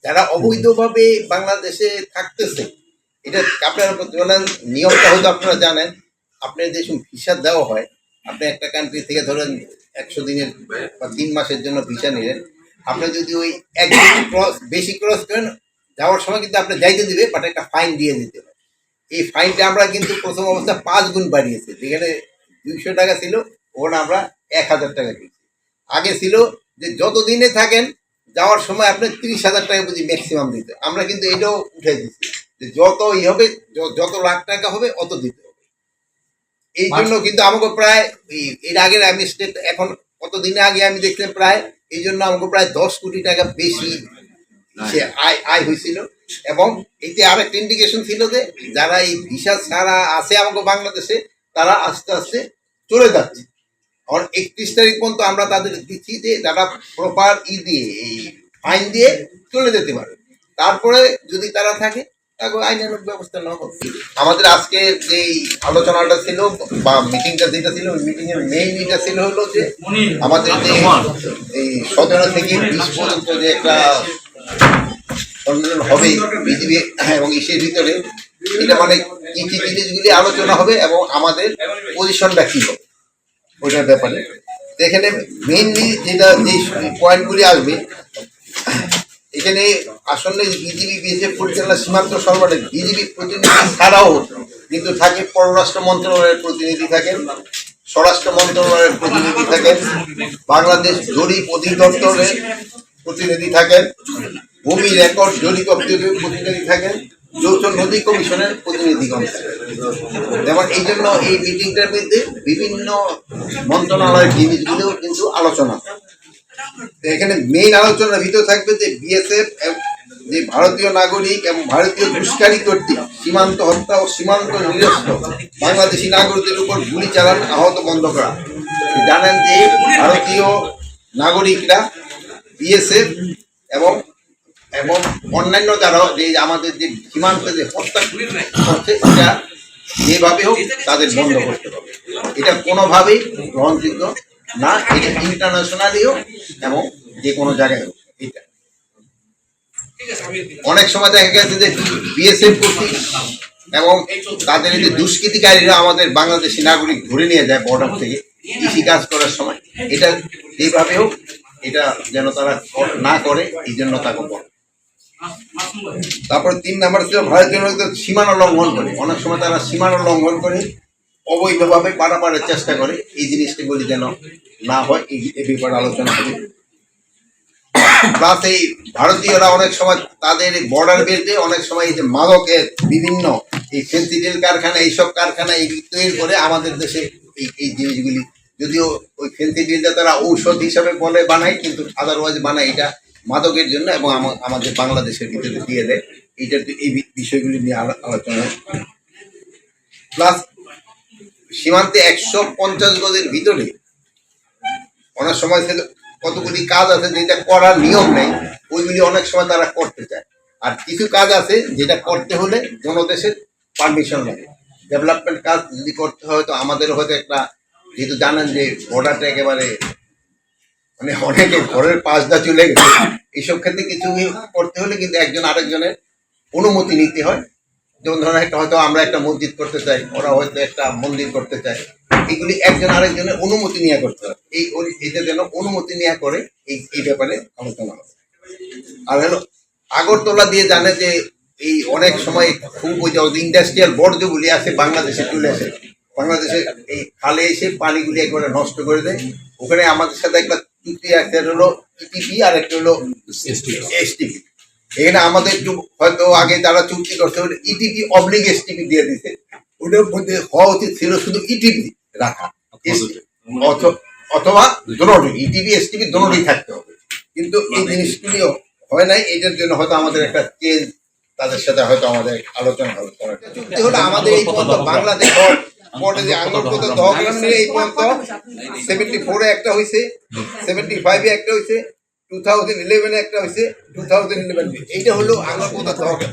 যারা অবৈধভাবে বাংলাদেশে থাকতেছে, এটা আপনার নিয়মটা হয়তো আপনারা জানেন। আপনার যে ভিসা দেওয়া হয়, আপনি একটা কান্ট্রি থেকে ধরেন 100 দিনের বা 3 মাসের জন্য ভিসা নিলেন, আপনি যদি ওই বেশি ক্রস করেন, যাওয়ার সময় কিন্তু আপনি যাইতে দিবে, বাট একটা ফাইন দিয়ে দিতে হবে। এই ফাইনটা আমরা কিন্তু প্রথম অবস্থা 5 গুণ বাড়িয়েছি। যেখানে 200 টাকা ছিল, ওখানে আমরা 1000 টাকা দিয়েছি। আগে ছিল যে যত দিনে থাকেন, যাওয়ার সময় আপনি 30,000 টাকা বুঝি ম্যাক্সিমাম দিতে। আমরা কিন্তু এটাও উঠে দিচ্ছি যে যত হবে, যত লাখ টাকা হবে অত দিতে হবে। এই জন্য কিন্তু আমাকে প্রায় এর আগের আমি স্টেট এখন কতদিনে আগে আমি দেখলাম প্রায়, এই জন্য আমাকে প্রায় 10 কোটি টাকা বেশি সে আয় হয়েছিল। এবং এতে আরেকটা ইন্ডিকেশন ছিল যে যারা এই ভিসা ছাড়া আছে আমাকে বাংলাদেশে, তারা আস্তে আস্তে চলে যাচ্ছে। আর 31 তারিখ পর্যন্ত আমরা তাদের দিচ্ছি যে যারা প্রপার দিয়ে এই ফাইন দিয়ে চলে যেতে পারে। তারপরে যদি তারা থাকে, তাকে আইনানুগ ব্যবস্থা নেওয়া হবে। আমাদের আজকে যে আলোচনাটা ছিল বা মিটিংটা যেটা ছিল, ওই মিটিং এর মেইন এটা ছিল হলো যে আমাদের যে এই 17 থেকে 20 পর্যন্ত যে একটা সম্মেলন হবে বিজিবি এবং ইসের ভিতরে, এটা মানে কি কি জিনিসগুলি আলোচনা হবে এবং আমাদের পজিশনটা কি হবে ওইটার ব্যাপারে। এখানে মেইনলি যেটা যে পয়েন্টগুলি আসবে, এখানে আসলে বিজিবি বিএসএফ পরিচালনা সীমান্ত সরবরাহ বিজিবি প্রতিনিধি ছাড়াও কিন্তু থাকে পররাষ্ট্র মন্ত্রণালয়ের প্রতিনিধি থাকেন, স্বরাষ্ট্র মন্ত্রণালয়ের প্রতিনিধি থাকেন, বাংলাদেশ জরিপ অধিদপ্তরের প্রতিনিধি থাকেন, ভূমি রেকর্ড জরিপ অফিসের প্রতিনিধি থাকেন, যৌথ নদী কমিশনের প্রতিনিধিগণ থাকেন। যেমন এই জন্য এই মিটিংটার মধ্যে বিভিন্ন মন্ত্রণালয়ের জিনিসগুলোও কিন্তু আলোচনা। এখানে মেইন আলোচনার ভিতর থাকবে যে বিএসএফ যে ভারতীয় নাগরিক এবং ভারতীয় দুষ্কারী কর্তৃক সীমান্ত হত্যা ও সীমান্ত নিরস্ত বাংলাদেশি নাগরিকদের উপর গুলি চালান, আহত বন্ধ করা। জানেন যে ভারতীয় নাগরিকরা বিএসএফ এবং এবং অন্যান্য যারা যে আমাদের যে সীমান্তে যে হত্যা করছে, এটা যেভাবে হোক তাদের বন্ধ করতে হবে। এটা কোনোভাবেই গ্রহণযোগ্য না, এটা ইন্টারন্যাশনালিও এবং যে কোনো জায়গায় হোক। এটা অনেক সময় দেখা গেছে যে বিএসএফ কর্তৃক এবং তাদের এই যে দুষ্কৃতিকারীরা আমাদের বাংলাদেশি নাগরিক ধরে নিয়ে যায় বর্ডার থেকে কৃষি কাজ করার সময়। এটা যেভাবে হোক এটা যেন তারা না করে, এই জন্য তাকে বলে। তারপর 3 নাম্বার ছিল ভারতীয় নাগরিকদের সীমানা লঙ্ঘন করে। অনেক সময় তারা সীমানা লঙ্ঘন করে অবৈধভাবে পারাপারের চেষ্টা করে, এই জিনিসগুলি যেন না হয়, এই ব্যাপারে আলোচনা হবে। প্লাস এই ভারতীয়রা অনেক সময় তাদের বর্ডার বেল্টে অনেক সময় এই যে মাদকের বিভিন্ন এই ফেন্সিডিল কারখানা, এইসব কারখানা এই তৈরি করে আমাদের দেশে এই জিনিসগুলি, যদিও ওই ফেন্সিডিলটা তারা ঔষধ হিসাবে বলে বানায়, কিন্তু আদারওয়াইজ বানায় এটা মাদকের জন্য এবং আমাদের বাংলাদেশের ভিতরে দিয়ে দেয়। এইটার এই বিষয়গুলি নিয়ে আলোচনা। প্লাস সীমান্তে 150 গজের ভিতরে অনেক সময় কতগুলি কাজ আছে যেটা করার নিয়ম নেই, ওইগুলি অনেক সময় তারা করতে চায়। আর কিছু কাজ আছে যেটা করতে হলে জনদেশের পারমিশন লাগে। ডেভেলপমেন্ট কাজ যদি করতে হয়, তো আমাদের হয়তো একটা, যেহেতু জানেন যে বর্ডারটা একেবারে মানে অনেকে ঘরের পাশটা চলে গেছে, এইসব ক্ষেত্রে কিছু করতে হলে কিন্তু একজন আরেকজনের অনুমতি নিতে হয়। যেমন ধরেন একটা হয়তো আমরা একটা মসজিদ করতে চাই, ওরা হয়তো একটা মন্দির করতে চায়, এগুলি একজন আরেকজনের অনুমতি নিয়ে করতে হয়। এটা যেন অনুমতি নেওয়া করে, এই ব্যাপারে আলোচনা হবে। আর হলো আগরতলা দিয়ে জানে যে এই অনেক সময় খুব ওই যে ইন্ডাস্ট্রিয়াল বর্জ্যগুলি আছে বাংলাদেশে চলে আসে, বাংলাদেশে এই খালে এসে পানিগুলি একবারে নষ্ট করে দেয়। ওখানে আমাদের সাথে একটা চুক্তি, একটা হলো ইটিপি আর একটা হলো এসটিপি। এখানে আমাদের একটু হয়তো আগে যারা চুক্তি করছে ওটা ইটিপি অবলিগ এসটিপি দিয়ে দিতে, ওটার মধ্যে হওয়া উচিত ছিল শুধু ইটিপি রাখা, অথবা দোনোটি ইটিপি এসটিপি দোনোটি থাকতে হবে। কিন্তু এই জিনিসগুলিও হয় নাই, এটার জন্য হয়তো আমাদের একটা চেঞ্জ তাদের সাথে হয়তো আমাদের আলোচনা হবে। চুক্তি হলো আমাদের এই পর্যন্ত বাংলাদেশ যে আঙ্গলগত তহবিল এই পর্যন্ত 74-এ একটা হয়েছে, 75-এ একটা হয়েছে, 2011-এ একটা হয়েছে, 2011 এইটা হলো আঙ্গলগত তহবিল।